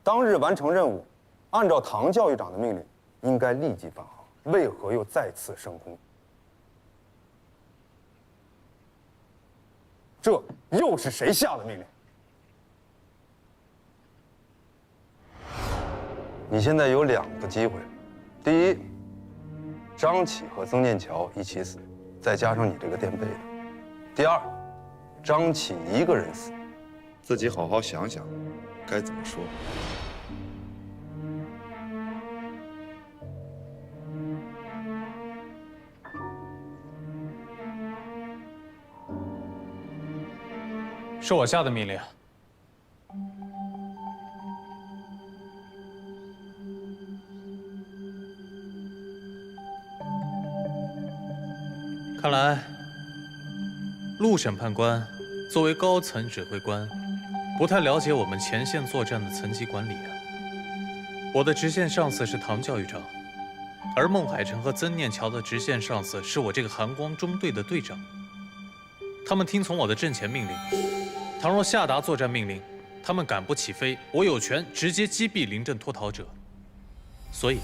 当日完成任务，按照唐教育长的命令，应该立即返航，为何又再次升空？这又是谁下的命令？你现在有2个机会：第一，张启和曾念桥一起死，再加上你这个垫背的；第二，张启一个人死。自己好好想想，该怎么说。是我下的命令。看来，陆审判官作为高层指挥官，不太了解我们前线作战的层级管理啊。我的直线上司是唐教育长，而孟海成和曾念桥的直线上司是我这个寒光中队的队长。他们听从我的阵前命令，倘若下达作战命令，他们赶不起飞，我有权直接击毙临阵脱逃者。所以，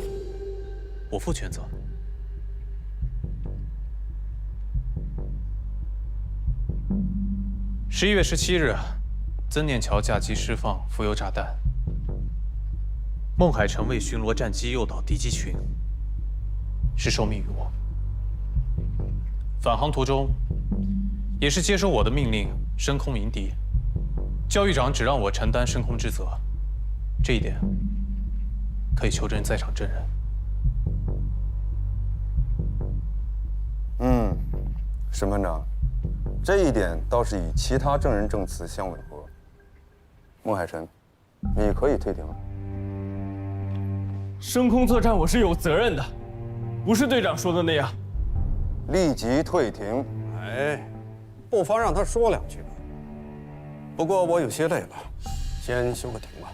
我负全责。11月17日，曾念桥驾机释放浮油炸弹，孟海成为巡逻战机诱导敌机群，是受命于我。返航途中，也是接受我的命令升空迎敌。教育长只让我承担升空之责，这一点可以求证在场证人。审判长，这一点倒是与其他证人证词相吻合。孟海辰，你可以退庭了。升空作战我是有责任的，不是队长说的那样。立即退庭。哎，不妨让他说2句吧。不过我有些累了，先休个庭吧。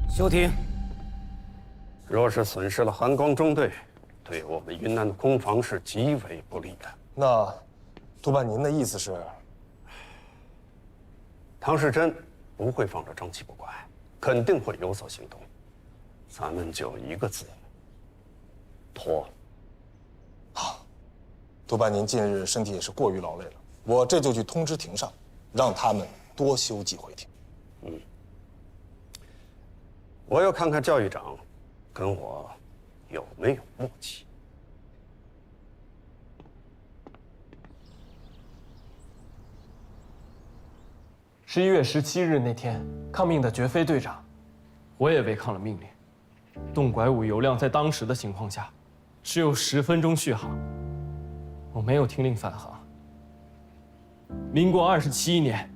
休庭。若是损失了寒光中队，对我们云南的空防是极为不利的。那，督办您的意思是？唐世珍不会放着张琪不管，肯定会有所行动。咱们就一个字：拖。好，督办您近日身体也是过于劳累了，我这就去通知庭上，让他们多休几回庭。我要看看教育长跟我有没有默契。11月17日那天，抗命的绝非队长，我也违抗了命令。洞拐5油量在当时的情况下，只有10分钟续航，我没有听令返航。民国27年，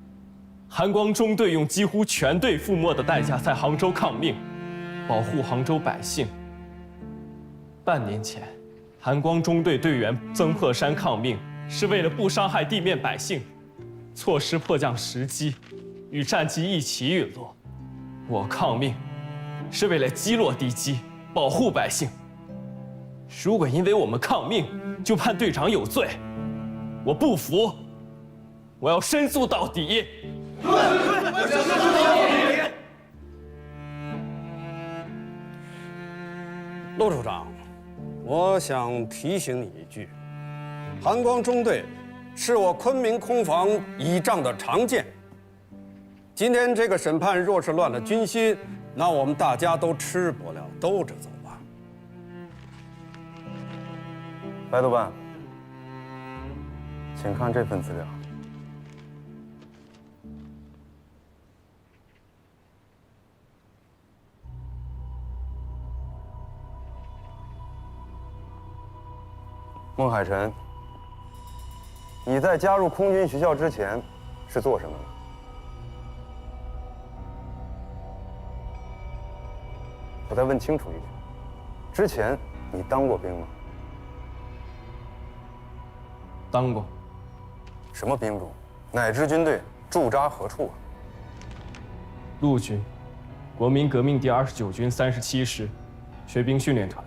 寒光中队用几乎全队覆没的代价在杭州抗命，保护杭州百姓。半年前，寒光中队队员曾破山抗命，是为了不伤害地面百姓，错失迫降时机，与战机一起陨落。我抗命，是为了击落敌机，保护百姓。如果因为我们抗命就判队长有罪，我不服，我要申诉到底。陆处长，我想提醒你一句：寒光中队是我昆明空防倚仗的长剑。今天这个审判若是乱了军心，那我们大家都吃不了兜着走吧。白督办，请看这份资料。孟海辰，你在加入空军学校之前是做什么的？我再问清楚一句，之前你当过兵吗？当过。什么兵种？哪支军队？驻扎何处啊？陆军，国民革命第29军37师，学兵训练团。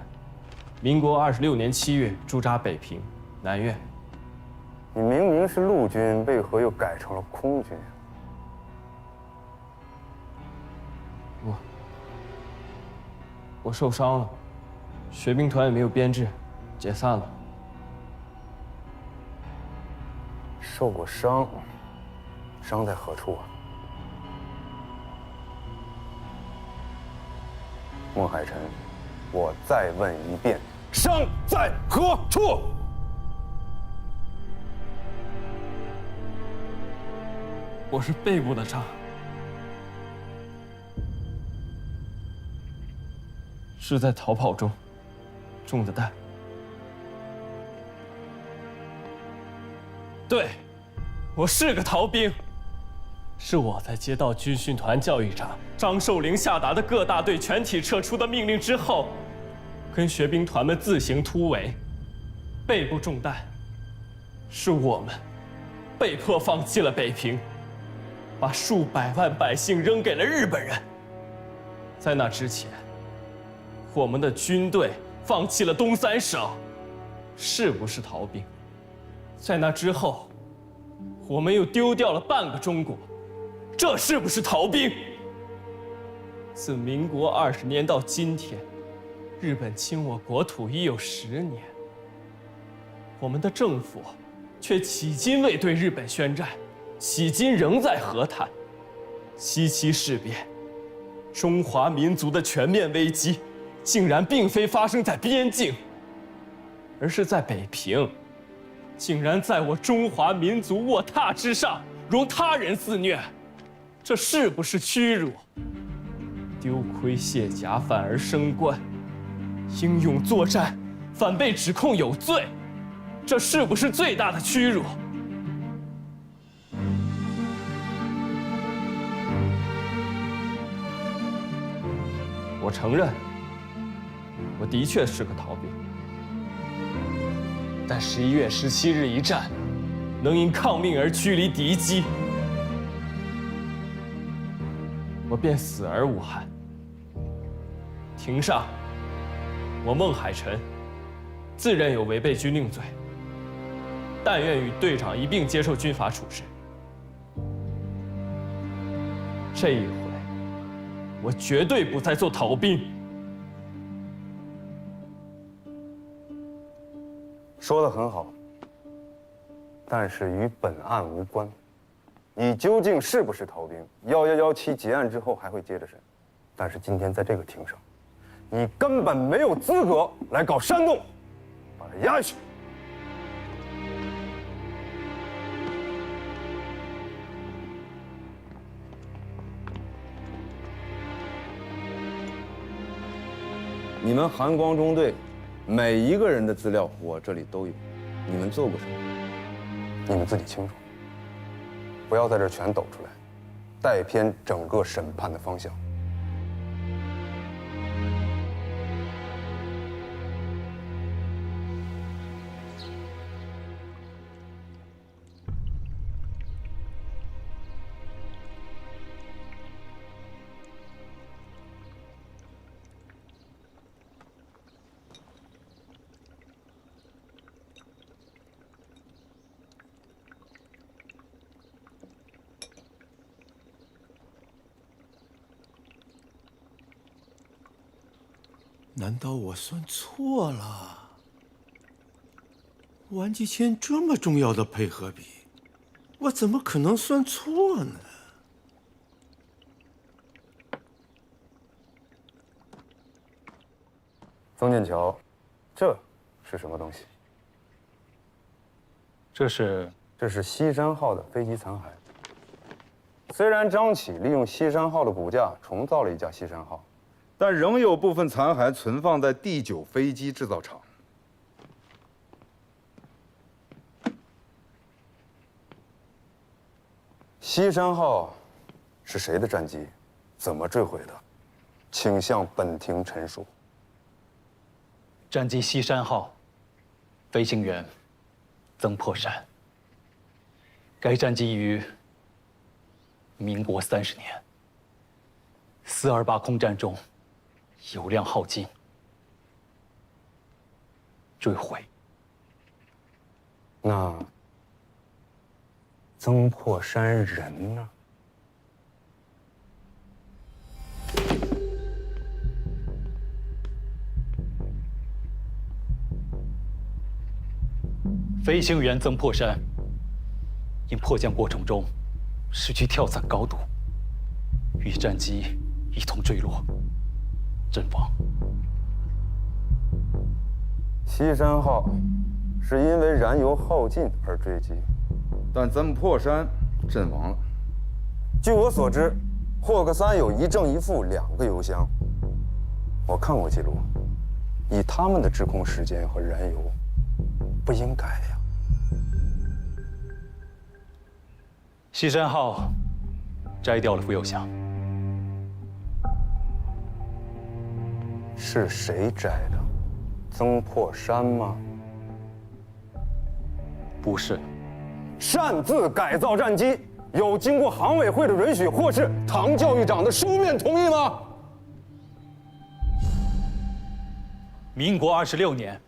民国26年7月驻扎北平、南苑。你明明是陆军，为何又改成了空军？我受伤了，学兵团也没有编制，解散了。受过伤，伤在何处啊？孟海臣，我再问一遍，伤在何处？我是背部的伤，是在逃跑中中的弹。对，我是个逃兵。是我在接到军训团教育长张寿龄下达的各大队全体撤出的命令之后，跟学兵团们自行突围，背部中弹。是我们被迫放弃了北平，把数百万百姓扔给了日本人。在那之前，我们的军队放弃了东三省，是不是逃兵？在那之后，我们又丢掉了半个中国，这是不是逃兵？自民国20年到今天，日本侵我国土已有10年，我们的政府却迄今未对日本宣战，迄今仍在和谈。77事变，中华民族的全面危机，竟然并非发生在边境，而是在北平，竟然在我中华民族卧榻之上，容他人肆虐，这是不是屈辱？丢盔卸甲反而升官，英勇作战反被指控有罪，这是不是最大的屈辱？我承认，我的确是个逃兵。但11月17日一战，能因抗命而驱离敌机，我便死而无憾。庭上，我孟海臣自认有违背军令罪，但愿与队长一并接受军法处置。这一回，我绝对不再做逃兵。说得很好，但是与本案无关。你究竟是不是逃兵？1117结案之后还会接着审，但是今天在这个庭上，你根本没有资格来搞煽动，把他押下去。你们寒光中队每一个人的资料我这里都有，你们做过什么？你们自己清楚，不要在这儿全抖出来，带偏整个审判的方向。难道我算错了？完吉谦这么重要的配合比，我怎么可能算错呢？曾剑桥，这是什么东西？这是西山号的飞机残骸。虽然张启利用西山号的骨架重造了一架西山号，但仍有部分残骸存放在第9飞机制造厂。西山号是谁的战机？怎么坠毁的？请向本庭陈述。战机西山号，飞行员曾破山。该战机于民国30年428空战中油量耗尽，追回。那曾破山人呢？飞行员曾破山因迫降过程中失去跳伞高度，与战机一同坠落，阵亡。西山号是因为燃油耗尽而坠机，但曾破山阵亡了。据我所知，霍克三有一正一负2个油箱。我看过记录，以他们的滞空时间和燃油，不应该呀。西山号摘掉了副油箱，是谁摘的？曾破山吗？不是。擅自改造战机，有经过航委会的允许，或是唐教育长的书面同意吗？民国26年，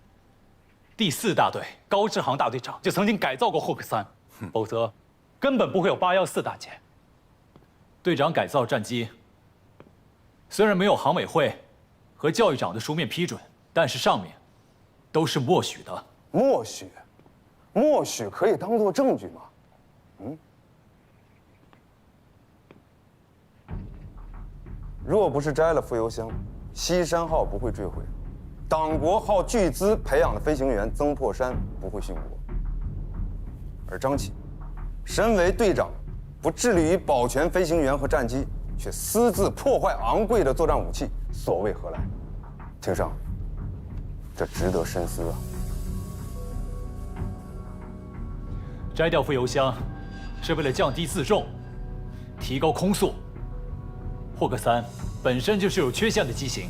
第4大队高志航大队长就曾经改造过霍克三，否则根本不会有814大捷。队长改造战机，虽然没有航委会和教育长的书面批准，但是上面都是默许的。默许，默许可以当作证据吗？若不是摘了副油箱，西山号不会坠毁。党国耗巨资培养的飞行员曾破山不会殉国，而张启身为队长，不致力于保全飞行员和战机，却私自破坏昂贵的作战武器，所谓何来？庭上，这值得深思啊！摘掉副油箱，是为了降低自重，提高空速。霍克三本身就是有缺陷的机型，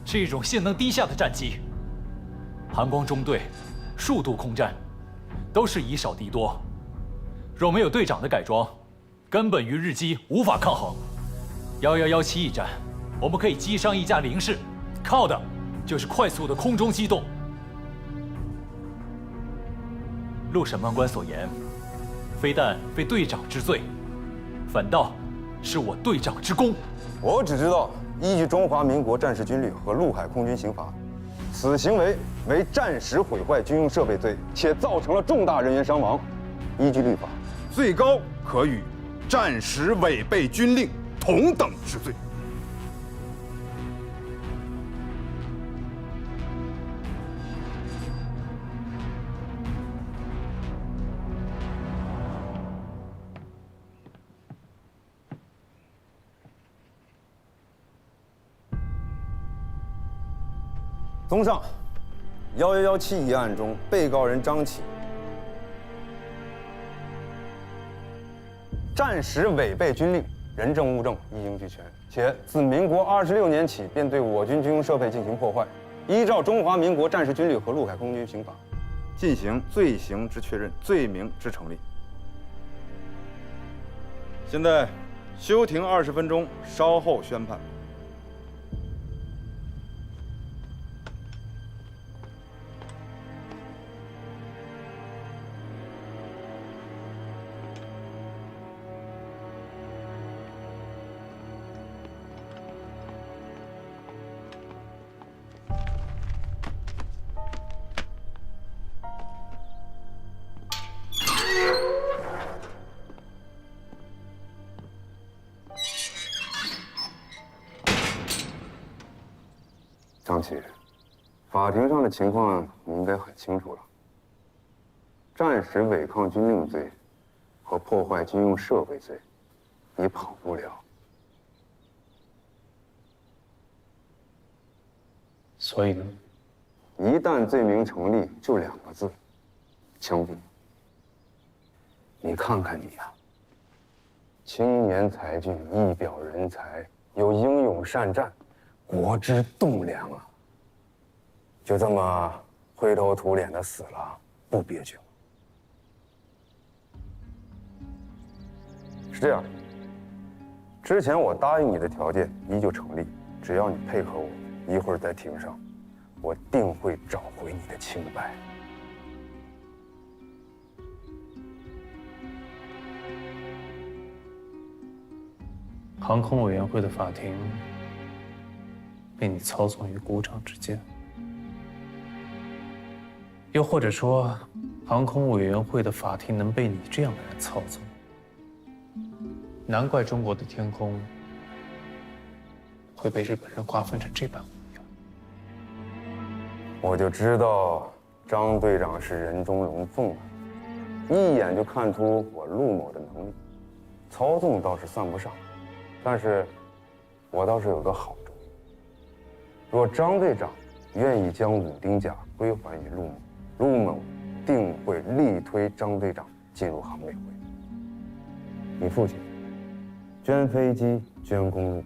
是一种性能低下的战机。韩光中队数度空战，都是以少敌多。若没有队长的改装，根本与日机无法抗衡。1117一战，我们可以击伤一架零式，靠的就是快速的空中机动。陆审判官所言，非但非队长之罪，反倒是我队长之功。我只知道，依据中华民国战时军律和陆海空军刑法，此行为为战时毁坏军用设备罪，且造成了重大人员伤亡。依据律法，最高可与战时违背军令同等之罪。综上，1117一案中，被告人张启战时违背军令，人证物证一应俱全，且自民国26年起便对我军军用设备进行破坏，依照中华民国战时军律和陆海空军刑法，进行罪行之确认，罪名之成立。现在休庭20分钟，稍后宣判。张启，法庭上的情况你应该很清楚了。战时违抗军令罪和破坏军用设备罪，你跑不了。所以呢？一旦罪名成立，就2个字：枪毙。你看看你呀，青年才俊，一表人才，又英勇善战，国之栋梁啊！就这么灰头土脸的死了，不憋屈吗？是这样，之前我答应你的条件依旧成立，只要你配合我，一会儿在庭上，我定会找回你的清白。航空委员会的法庭被你操纵于股掌之间，又或者说，航空委员会的法庭能被你这样的人操纵，难怪中国的天空会被日本人划分成这般模样。我就知道张队长是人中龙凤啊，一眼就看出我陆某的能力，操纵倒是算不上，但是我倒是有个好主意。若张队长愿意将武丁甲归还于陆某，陆某定会力推张队长进入航委会。你父亲捐飞机、捐公路，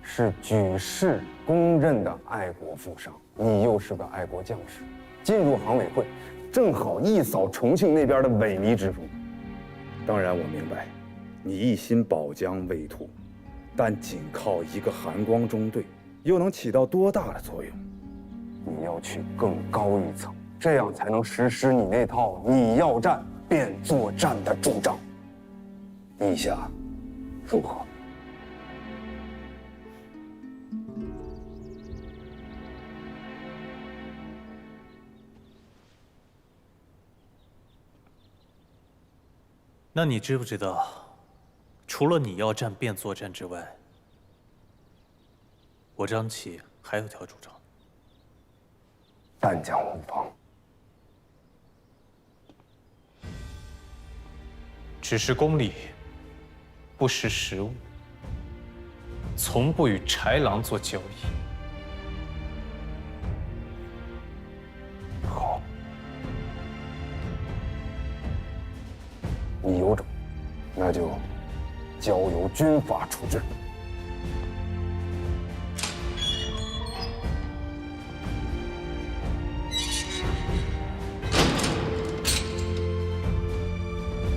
是举世公认的爱国富商，你又是个爱国将士，进入航委会，正好一扫重庆那边的萎靡之风。当然，我明白，你一心保疆卫土，但仅靠一个寒光中队，又能起到多大的作用？你要去更高一层，这样才能实施你那套“你要战便作战”的主张。意下如何？那你知不知道，除了你要战便作战之外，我张琪还有条主张：弹将无方。只识公理，不识时务，从不与豺狼做交易。好，你有种，那就交由军法处置。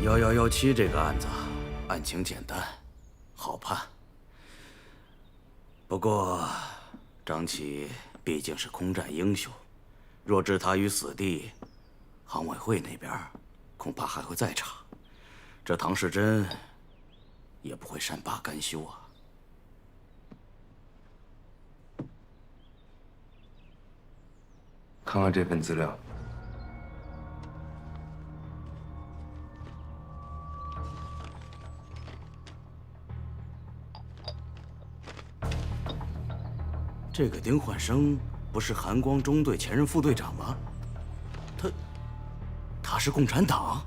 1117这个案子，案情简单，好判。不过，张琪毕竟是空战英雄，若置他于死地，航委会那边恐怕还会再查，这唐世珍也不会善罢甘休啊。看看这份资料。这个丁焕生不是寒光中队前任副队长吗？他是共产党？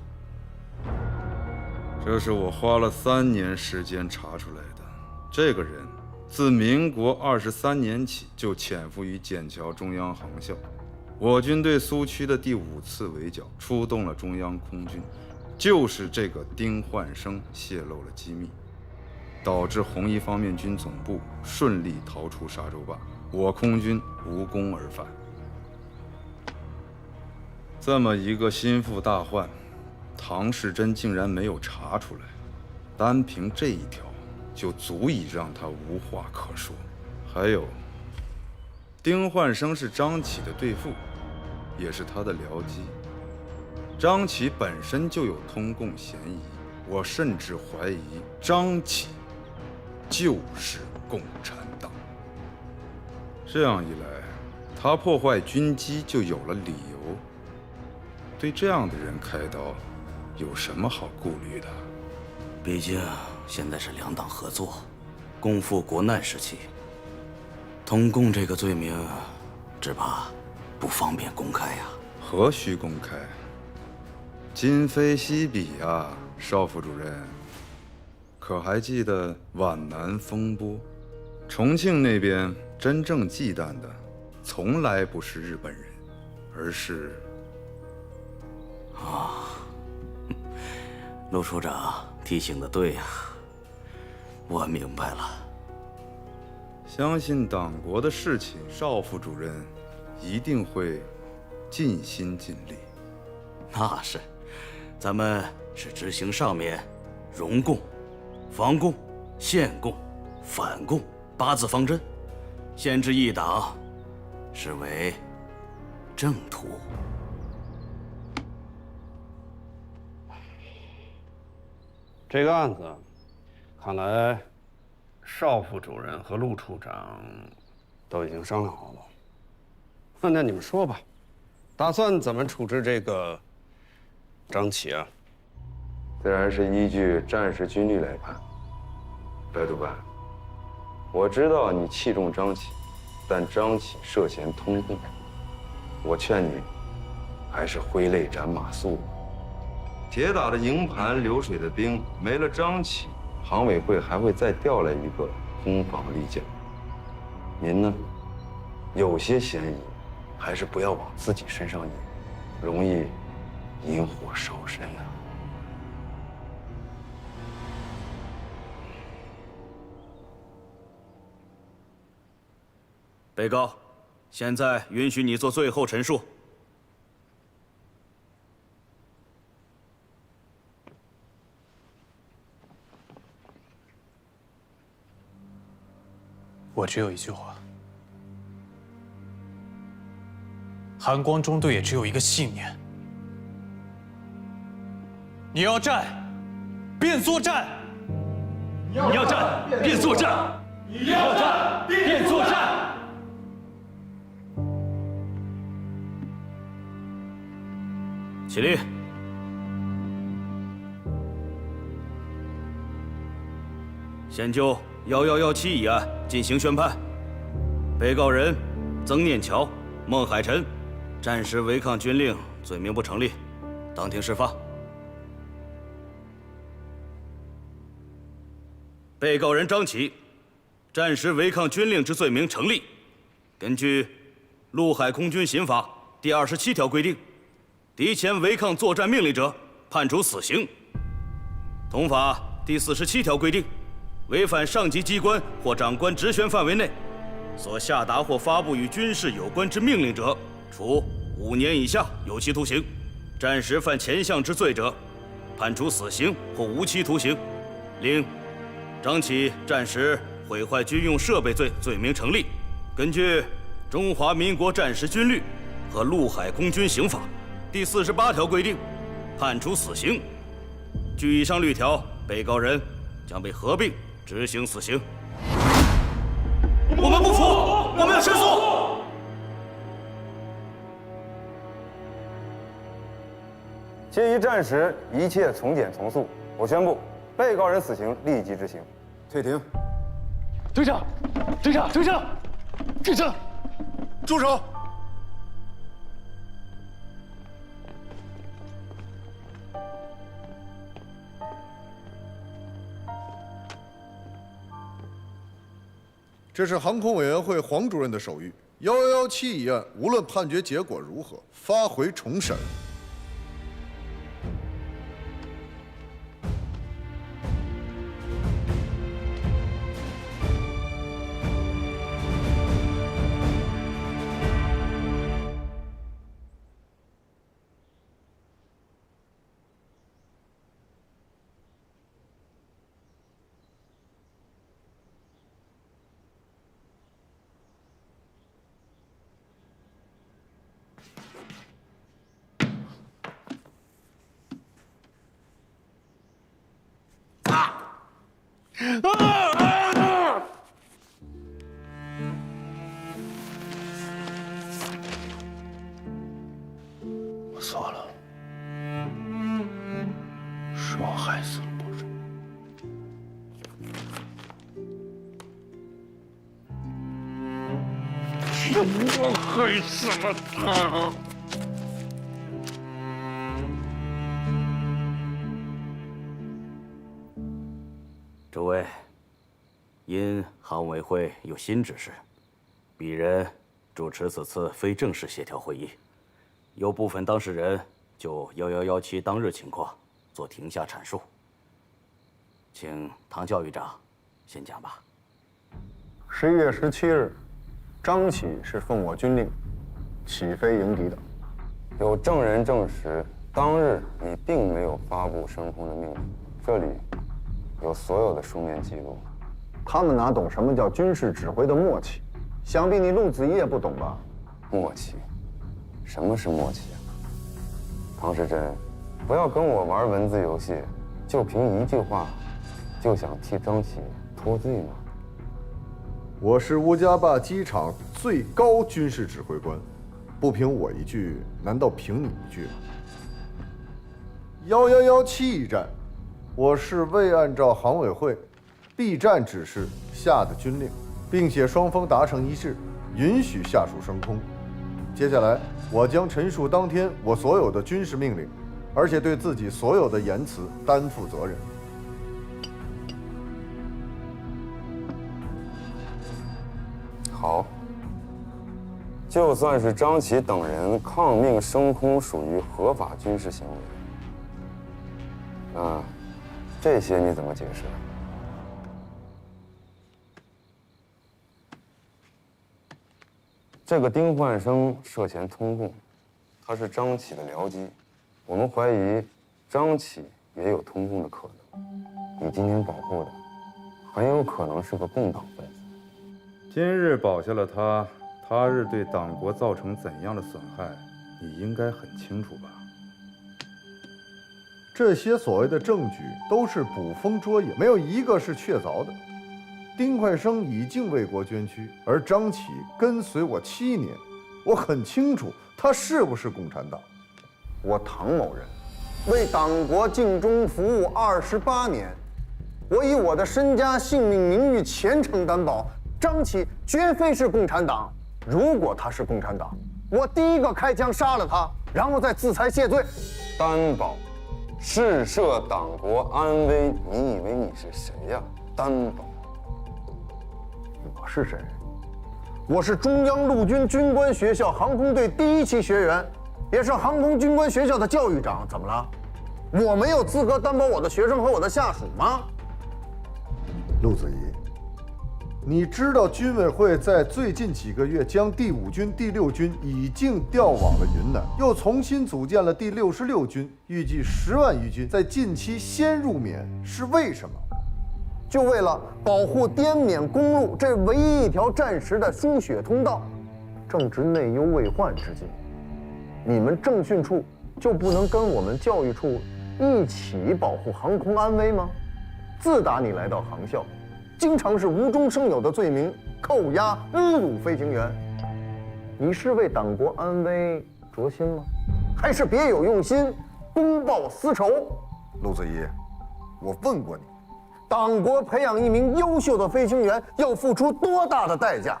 这是我花了3年时间查出来的。这个人自民国23年起就潜伏于笕桥中央航校，我军对苏区的第5次围剿出动了中央空军，就是这个丁焕生泄露了机密，导致红一方面军总部顺利逃出沙洲坝，我空军无功而返。这么一个心腹大患，唐世珍竟然没有查出来，单凭这一条就足以让他无话可说。还有，丁焕生是张启的对付，也是他的僚机。张启本身就有通共嫌疑，我甚至怀疑张启就是共产党。这样一来，他破坏军机就有了理由。对这样的人开刀，有什么好顾虑的？毕竟现在是两党合作，共赴国难时期，通共这个罪名，只怕不方便公开呀。何须公开？今非昔比啊，邵副主任。可还记得皖南风波？重庆那边真正忌惮的，从来不是日本人，而是……陆处长提醒的对呀，我明白了。相信党国的事情，邵副主任一定会尽心尽力。那是，咱们是执行上面容共、防共、限共、反共8字方针，限制一党，是为正途。这个案子，看来邵副主任和陆处长都已经商量好了。那你们说吧，打算怎么处置这个张启啊？自然是依据战时军律来判。白督办，我知道你器重张启，但张启涉嫌通共，我劝你还是挥泪斩马谡。铁打的营盘流水的兵，没了张启，行委会还会再调来一个空防力将。您呢，有些嫌疑，还是不要往自己身上引，容易引火烧身啊。被告，现在允许你做最后陈述。我只有一句话：寒光中队也只有一个信念，你要战，便作战；你要战，便作战；你要战，便作战。起立。先就1117一案进行宣判。被告人曾念桥、孟海臣战时违抗军令罪名不成立，当庭释放。被告人张启战时违抗军令之罪名成立。根据《陆海空军刑法》第27条规定，敌前违抗作战命令者，判处死刑。同法第47条规定，违反上级机关或长官职权范围内所下达或发布与军事有关之命令者，处5年以下有期徒刑；战时犯前项之罪者，判处死刑或无期徒刑。另，张启战时毁坏军用设备罪罪名成立。根据《中华民国战时军律》和《陆海空军刑法》第48条规定，判处死刑。据以上律条，被告人将被合并执行死刑。我们不服，我们要申诉。鉴于战时一切从简从速，我宣布被告人死刑立即执行。退庭。队长，队长，队长，队长，住手！这是航空委员会黄主任的手谕：1117一案，无论判决结果如何，发回重审。我错了，是我害死了部长。是我害死了他。诸位，因行委会有新指示，鄙人主持此次非正式协调会议，有部分当事人就1117当日情况做庭下阐述。请唐教育长先讲吧。11月17日，张启是奉我军令起飞迎敌的。有证人证实，当日你并没有发布升空的命令，这里有所有的书面记录。他们哪懂什么叫军事指挥的默契？想必你陆子怡也不懂吧？默契，什么是默契啊？唐时珍，不要跟我玩文字游戏，就凭一句话，就想替张启脱罪吗？我是乌家坝机场最高军事指挥官，不凭我一句，难道凭你一句吗？1117一战，我是未按照航委会避战指示下的军令，并且双方达成一致，允许下属升空。接下来，我将陈述当天我所有的军事命令，而且对自己所有的言辞担负责任。好，就算是张启等人抗命升空属于合法军事行为，那这些你怎么解释？这个丁焕生涉嫌通共，他是张启的僚机，我们怀疑张启也有通共的可能。你今天保护的，很有可能是个共党分子。今日保下了他，他日对党国造成怎样的损害，你应该很清楚吧？这些所谓的证据都是捕风捉影，没有一个是确凿的。丁快生已经为国捐躯，而张启跟随我7年，我很清楚他是不是共产党。我唐某人为党国尽忠服务28年，我以我的身家性命名誉虔诚担保，张启绝非是共产党。如果他是共产党，我第一个开枪杀了他，然后再自裁谢罪。担保，试涉党国安危，你以为你是谁呀？担保，我是谁？我是中央陆军军官学校航空队第1期学员，也是航空军官学校的教育长。怎么了？我没有资格担保我的学生和我的下属吗？陆子怡，你知道军委会在最近几个月将第5军、第6军已经调往了云南，又重新组建了第66军，预计10万余军在近期先入缅，是为什么？就为了保护滇缅公路这唯一一条暂时的输血通道。正值内忧未患之际，你们政训处就不能跟我们教育处一起保护航空安危吗？自打你来到航校，经常是无中生有的罪名扣押、侮辱飞行员。你是为党国安危着心吗？还是别有用心，公报私仇？陆子怡，我问过你，党国培养一名优秀的飞行员要付出多大的代价？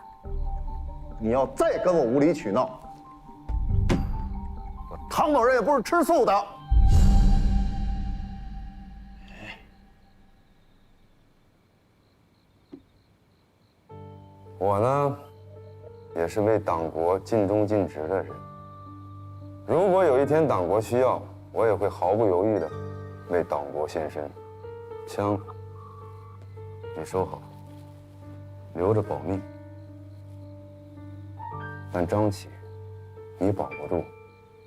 你要再跟我无理取闹，我唐某人也不是吃素的。我呢，也是为党国尽忠尽职的人。如果有一天党国需要，我也会毫不犹豫地为党国献身。枪，你收好，留着保命。但张启，你保不住，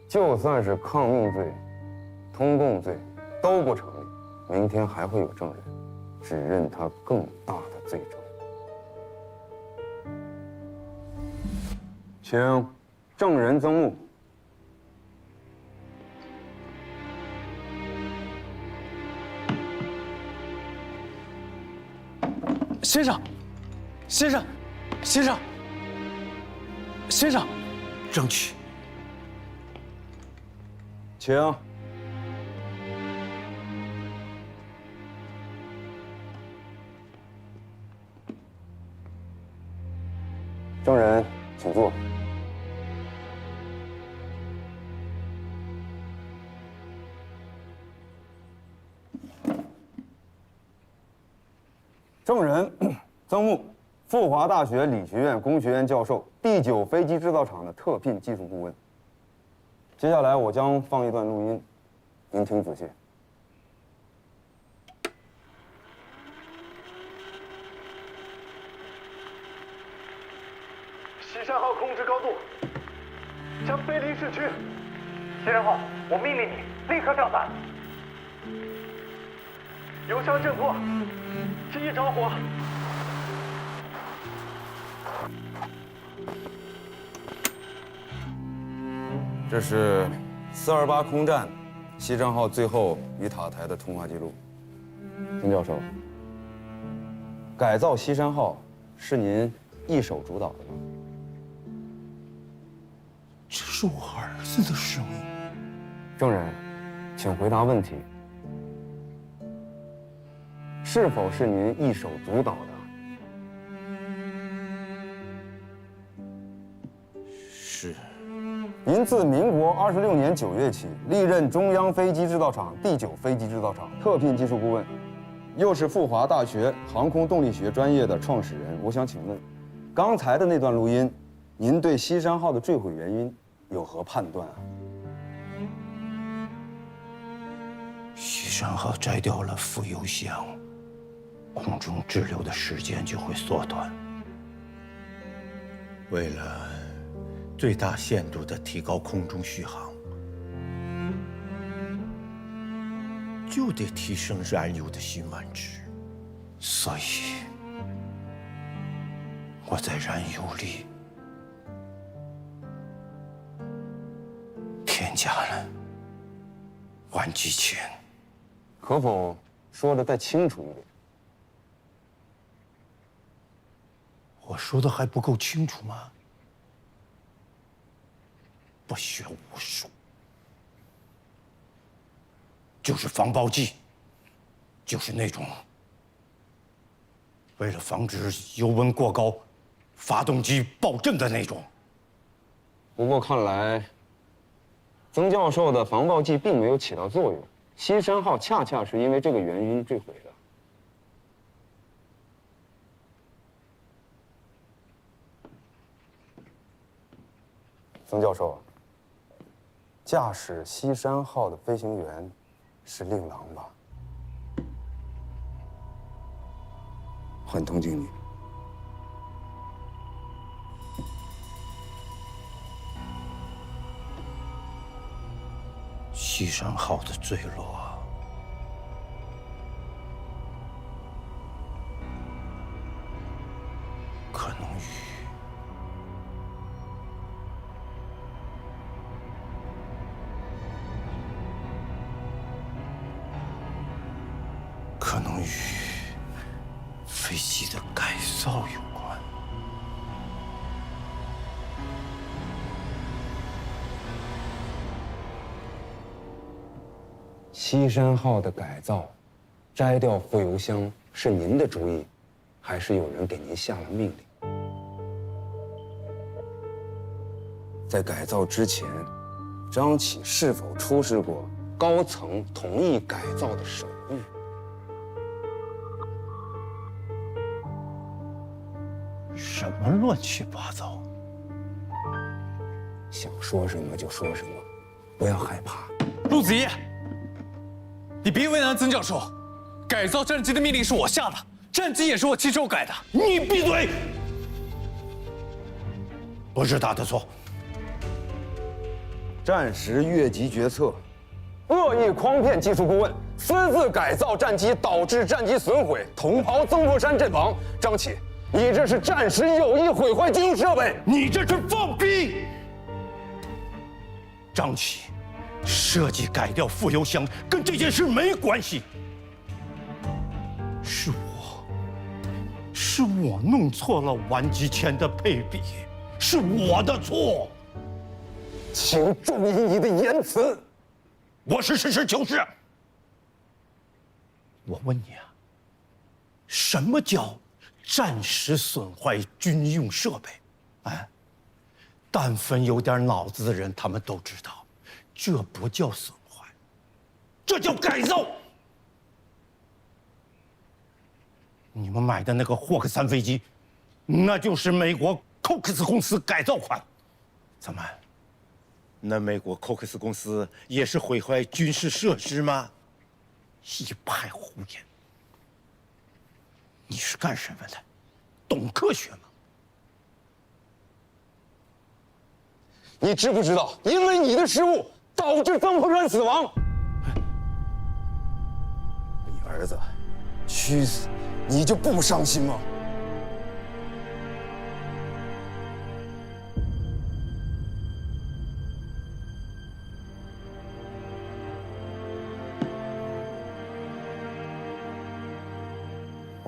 就算是抗命罪、通共罪都不成立。明天还会有证人指认他更大的罪证。请证人增目。先生，先生，先生，先生，张启，请。证人，请坐。证人曾木，复华大学理学院工学院教授，第9飞机制造厂的特聘技术顾问。接下来我将放一段录音，您请仔细。西山号控制高度，将飞离市区。西山号，我命令你立刻跳伞。油箱震破，机翼着火。这是428空战西山号最后与塔台的通话记录。曾教授，改造西山号是您一手主导的吗？这是我儿子的生意。证人，请回答问题：是否是您一手主导的？是。您自民国26年9月起，历任中央飞机制造厂第9飞机制造厂特聘技术顾问，又是复华大学航空动力学专业的创始人。我想请问，刚才的那段录音，您对西山号的坠毁原因有何判断啊？西山号摘掉了副油箱，空中滞留的时间就会缩短。为了最大限度地提高空中续航，就得提升燃油的辛烷值，所以我在燃油里添加了烷基醛。可否说得再清楚一点？我说的还不够清楚吗？不学无术，就是防爆剂，就是那种为了防止油温过高，发动机爆震的那种。不过看来，曾教授的防爆剂并没有起到作用。西山号恰恰是因为这个原因坠毁的。曾教授，驾驶西山号的飞行员是令郎吧？很同情你。西山号的坠落，可能与飞机的改造有关。西山号的改造，摘掉副油箱是您的主意，还是有人给您下了命令？在改造之前，张启是否出示过高层同意改造的手谕？什么乱七八糟？想说什么就说什么，不要害怕。陆子夜，你别为难曾教授。改造战机的命令是我下的，战机也是我亲手改的。你闭嘴！不是他的错。战时越级决策，恶意诓骗技术顾问，私自改造战机导致战机损毁，同袍曾国山阵亡。张启，你这是战时有意毁坏军用设备，你这是放屁！张启，设计改掉副油箱跟这件事没关系，是我弄错了烷基醛的配比，是我的错。请注意你的言辞。我是实事求是。我问你啊，什么叫战时损坏军用设备？哎，但凡有点脑子的人，他们都知道，这不叫损坏，这叫改造。你们买的那个霍克3飞机，那就是美国 Cox 公司改造款。怎么？那美国 Cox 公司也是毁坏军事设施吗？一派胡言！你是干什么的？懂科学吗？你知不知道，因为你的失误导致曾国山死亡？你儿子屈死，你就不伤心吗？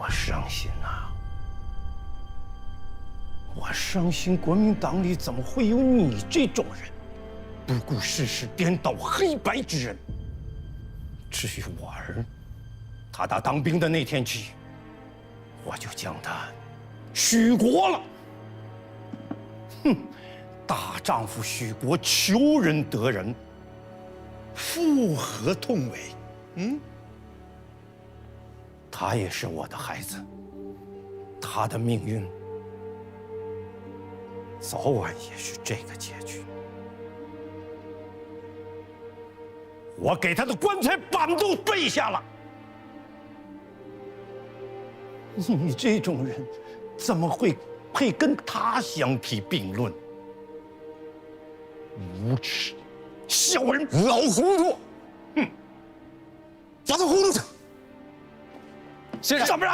我伤心呐！我伤心，国民党里怎么会有你这种人，不顾世事颠倒黑白之人？至于我儿，他打当兵的那天起，我就将他许国了。哼，大丈夫许国，求人得人，父何痛为？他也是我的孩子，他的命运早晚也是这个结局。我给他的棺材板都备下了。你这种人，怎么会配跟他相提并论？无耻，小人，老糊涂！把他糊弄去！先生，怎么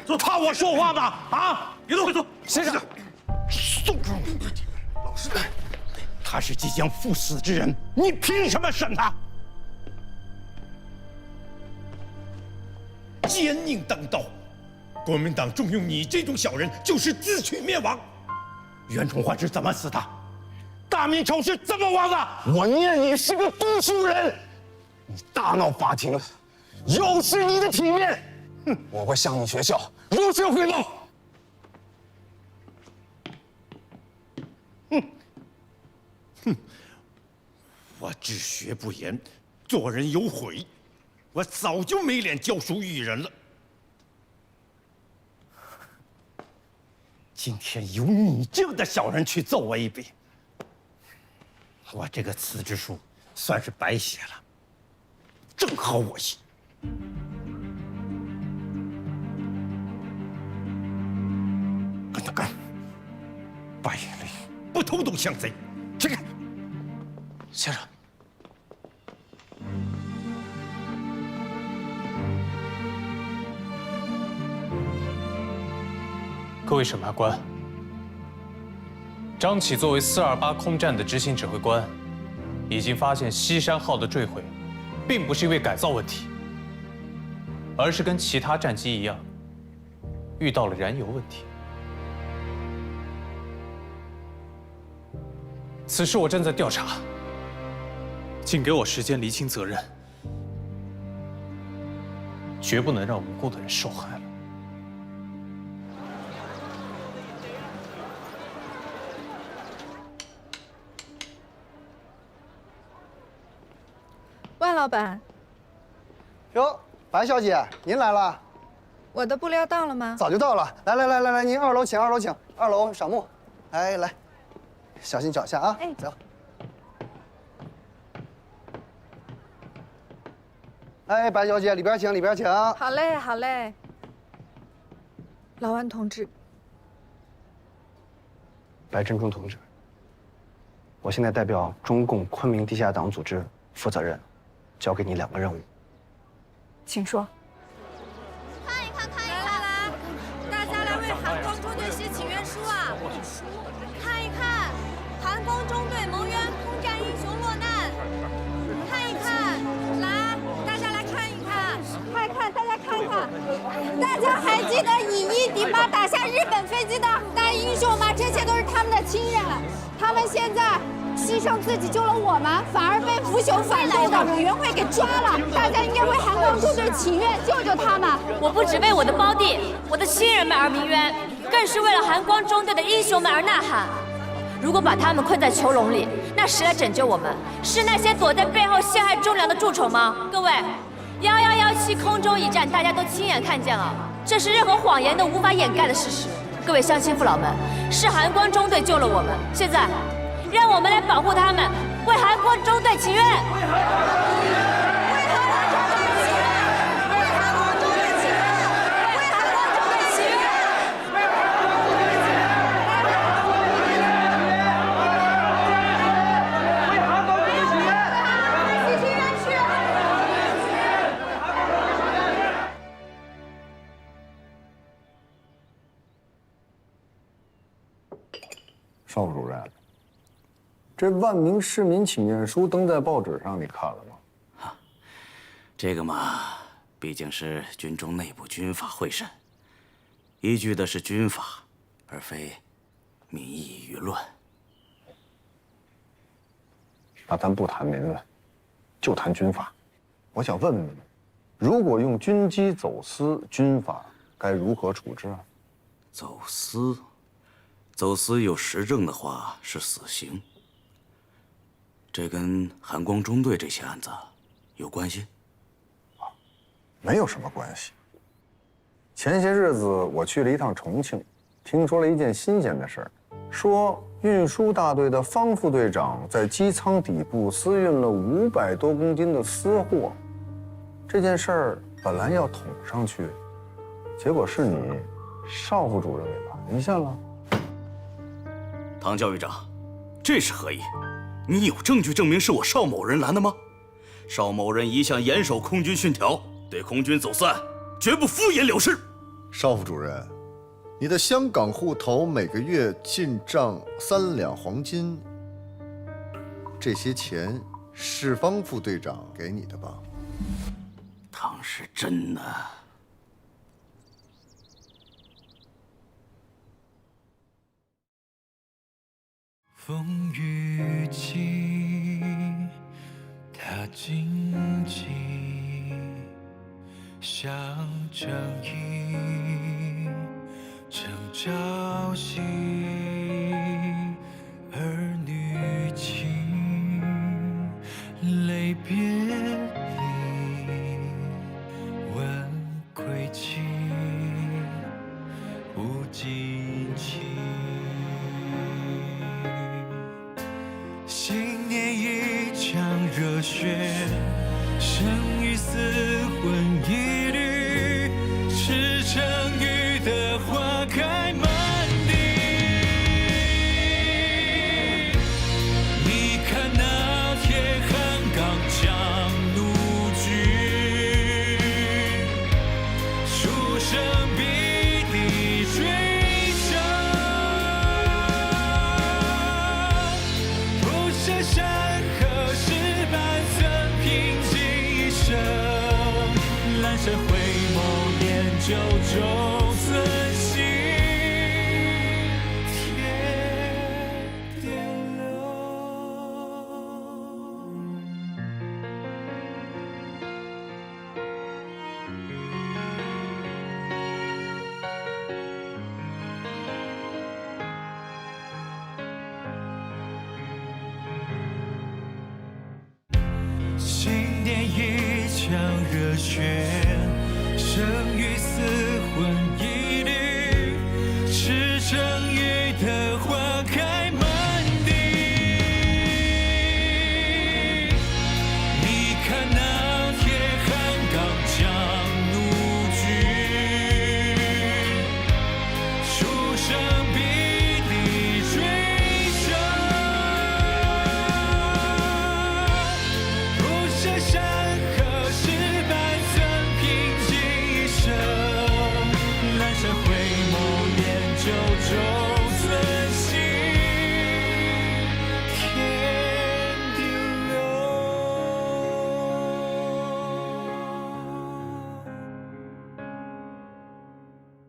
着？怕我说话吗？啊！别动，别动！先生，送出！老实点。他是即将赴死之人，你凭什么审他？奸佞当道，国民党重用你这种小人，就是自取灭亡。袁崇焕是怎么死的？大明朝是怎么亡的？我念你是个读书人，你大闹法庭，有失你的体面。我会向你学校如实汇报。我治学不严，做人有悔，我早就没脸教书育人了。今天由你这样的小人去揍我一笔，我这个辞职书算是白写了，正合我意。跟他干！败类，不头都像贼！起开！先生，各位审判官，张启作为428空战的执行指挥官，已经发现西山号的坠毁，并不是因为改造问题，而是跟其他战机一样，遇到了燃油问题。此事我正在调查，请给我时间厘清责任，绝不能让无辜的人受害了。万老板，哟，白小姐，您来了。我的布料到了吗？早就到了。来，您2楼请，2楼请，2楼赏木。来，小心脚下啊。哎，走。哎，白小姐，里边请，里边请。好嘞，好嘞。老万同志，白振中同志，我现在代表中共昆明地下党组织负责任，交给你2个任务。请说。看一看，来，大家来为韩光中队写请愿书啊！看一看，韩光中队蒙冤，空战英雄落难。看一看，来，大家来看一看，快看，大家看看，大家还记得以1敌8打下日本飞机的大英雄吗？这些都是他们的亲人，他们现在牺牲自己救了我们，反而被腐朽反动的委员会给抓了。大家应该为韩光中队请愿，救救他们。我不只为我的胞弟、我的亲人们而鸣冤，更是为了韩光中队的英雄们而呐喊。如果把他们困在囚笼里，那谁来拯救我们？是那些躲在背后陷害忠良的蛀虫吗？各位，1117空中一战，大家都亲眼看见了，这是任何谎言都无法掩盖的事实。各位乡亲父老们，是韩光中队救了我们，现在让我们来保护他们，为韩光中队请愿。邵主任，这万名市民请愿书登在报纸上，你看了吗？这个嘛，毕竟是军中内部军法会审，依据的是军法，而非民意舆论。那咱不谈民论，就谈军法。我想问问你，如果用军机走私，军法该如何处置啊？走私，走私有实证的话是死刑。这跟韩光中队这起案子有关系？没有什么关系。前些日子我去了一趟重庆，听说了一件新鲜的事儿，说运输大队的方副队长在机舱底部私运了500多公斤的私货。这件事儿本来要捅上去，结果是你邵副主任给拦下了。唐教育长，这是何意？你有证据证明是我邵某人拦的吗？邵某人一向严守空军训条，对空军走私案绝不敷衍了事。邵副主任，你的香港户头每个月进账3两黄金，这些钱是方副队长给你的吧？唐世珍呢？风雨起，他荆棘，向正义正朝夕，儿女情，泪别离，问归期，无尽期。新年一场热血，生与死魂一缕，赤诚雨的花开满地。你看那铁汉刚强怒举，出生必地追求。这山河是半寸平静一生，阑珊回眸念旧中存心，天边流。新年一场热血，生与死魂一缕，赤诚雨的花开满地。你看那铁汉刚强怒举，出生必地追求。这山河是半寸平静一生，阑珊回眸念旧中。